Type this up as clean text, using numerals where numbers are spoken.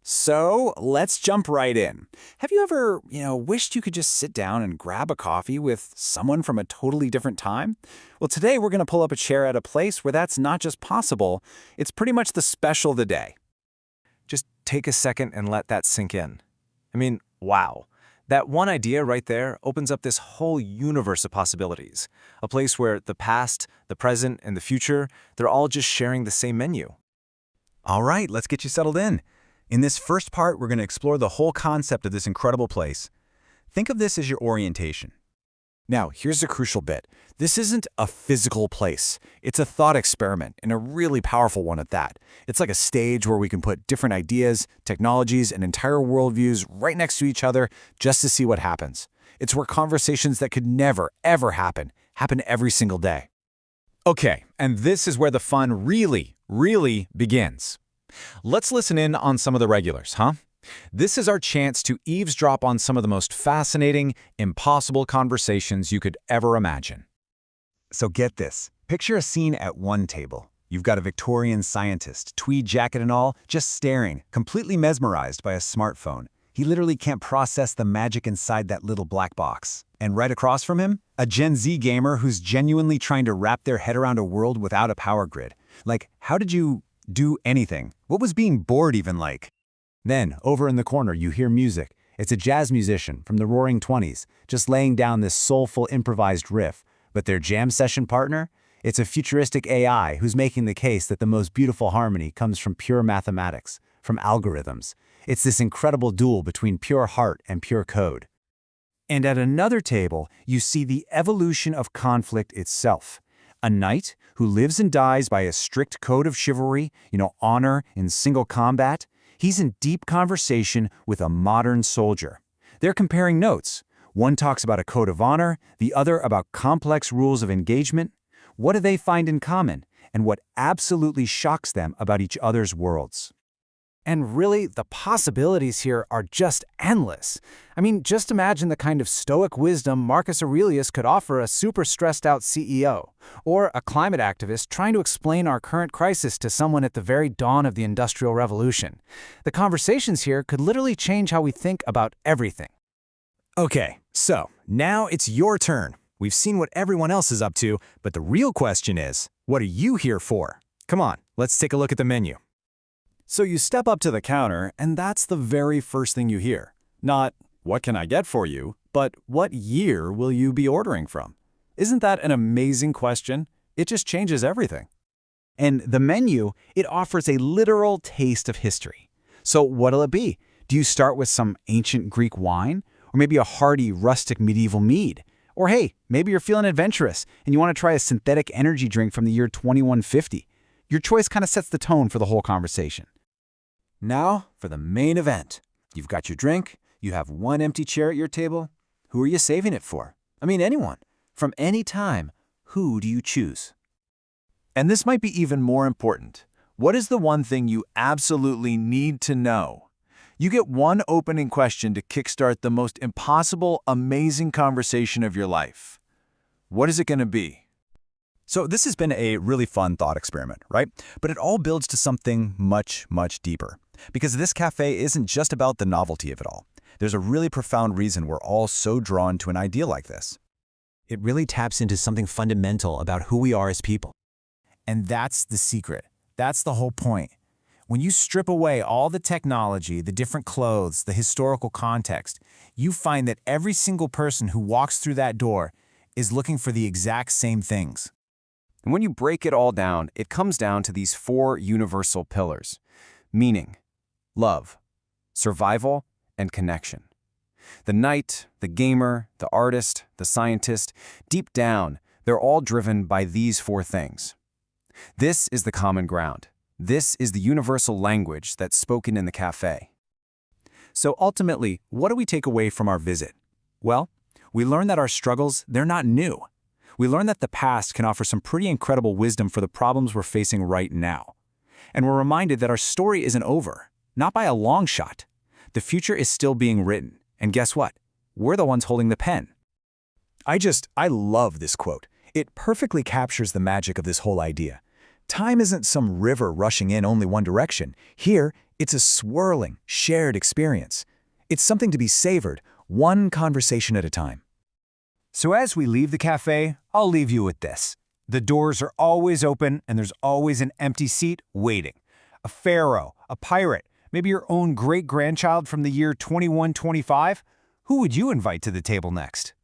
So let's jump right in. Have you ever, wished you could just sit down and grab a coffee with someone from a totally different time? Well, today we're going to pull up a chair at a place where that's not just possible, it's pretty much the special of the day. Just take a second and let that sink in. Wow. That one idea right there opens up this whole universe of possibilities. A place where the past, the present, and the future, they're all just sharing the same menu. All right, let's get you settled in. In this first part, we're going to explore the whole concept of this incredible place. Think of this as your orientation. Now, here's the crucial bit. This isn't a physical place. It's a thought experiment, and a really powerful one at that. It's like a stage where we can put different ideas, technologies, and entire worldviews right next to each other just to see what happens. It's where conversations that could never, ever happen every single day. Okay, and this is where the fun really begins. Let's listen in on some of the regulars, huh? This is our chance to eavesdrop on some of the most fascinating, impossible conversations you could ever imagine. So get this. Picture a scene at one table. You've got a Victorian scientist, tweed jacket and all, just staring, completely mesmerized by a smartphone. He literally can't process the magic inside that little black box. And right across from him, a Gen Z gamer who's genuinely trying to wrap their head around a world without a power grid. Like, how did you do anything? What was being bored even like? Then, over in the corner, you hear music. It's a jazz musician from the Roaring '20s, just laying down this soulful improvised riff. But their jam session partner? It's a futuristic AI who's making the case that the most beautiful harmony comes from pure mathematics, from algorithms. It's this incredible duel between pure heart and pure code. And at another table, you see the evolution of conflict itself. A knight who lives and dies by a strict code of chivalry, honor in single combat. He's in deep conversation with a modern soldier. They're comparing notes. One talks about a code of honor, the other about complex rules of engagement. What do they find in common, and what absolutely shocks them about each other's worlds? And really, the possibilities here are just endless. Just imagine the kind of stoic wisdom Marcus Aurelius could offer a super stressed out CEO, or a climate activist trying to explain our current crisis to someone at the very dawn of the Industrial Revolution. The conversations here could literally change how we think about everything. Okay, so now it's your turn. We've seen what everyone else is up to, but the real question is, what are you here for? Come on, let's take a look at the menu. So you step up to the counter, and that's the very first thing you hear. Not, what can I get for you, but what year will you be ordering from? Isn't that an amazing question? It just changes everything. And the menu, it offers a literal taste of history. So what'll it be? Do you start with some ancient Greek wine? Or maybe a hearty, rustic medieval mead? Or hey, maybe you're feeling adventurous and you want to try a synthetic energy drink from the year 2150. Your choice kind of sets the tone for the whole conversation. Now for the main event. You've got your drink, you have one empty chair at your table. Who are you saving it for? Anyone. From any time, who do you choose? And this might be even more important. What is the one thing you absolutely need to know? You get one opening question to kickstart the most impossible, amazing conversation of your life. What is it going to be? So this has been a really fun thought experiment, right? But it all builds to something much deeper. Because this cafe isn't just about the novelty of it all. There's a really profound reason we're all so drawn to an idea like this. It really taps into something fundamental about who we are as people. And that's the secret. That's the whole point. When you strip away all the technology, the different clothes, the historical context, you find that every single person who walks through that door is looking for the exact same things. And when you break it all down, it comes down to these four universal pillars: meaning, love, survival, and connection. The knight, the gamer, the artist, the scientist, deep down, they're all driven by these four things. This is the common ground. This is the universal language that's spoken in the cafe. So ultimately, what do we take away from our visit? Well, we learn that our struggles, they're not new. We learn that the past can offer some pretty incredible wisdom for the problems we're facing right now. And we're reminded that our story isn't over, not by a long shot. The future is still being written. And guess what? We're the ones holding the pen. I love this quote. It perfectly captures the magic of this whole idea. Time isn't some river rushing in only one direction. Here, It's a swirling, shared experience. It's something to be savored, one conversation at a time. So as we leave the cafe, I'll leave you with this. The doors are always open and there's always an empty seat waiting. A pharaoh, a pirate, maybe your own great-grandchild from the year 2125? Who would you invite to the table next?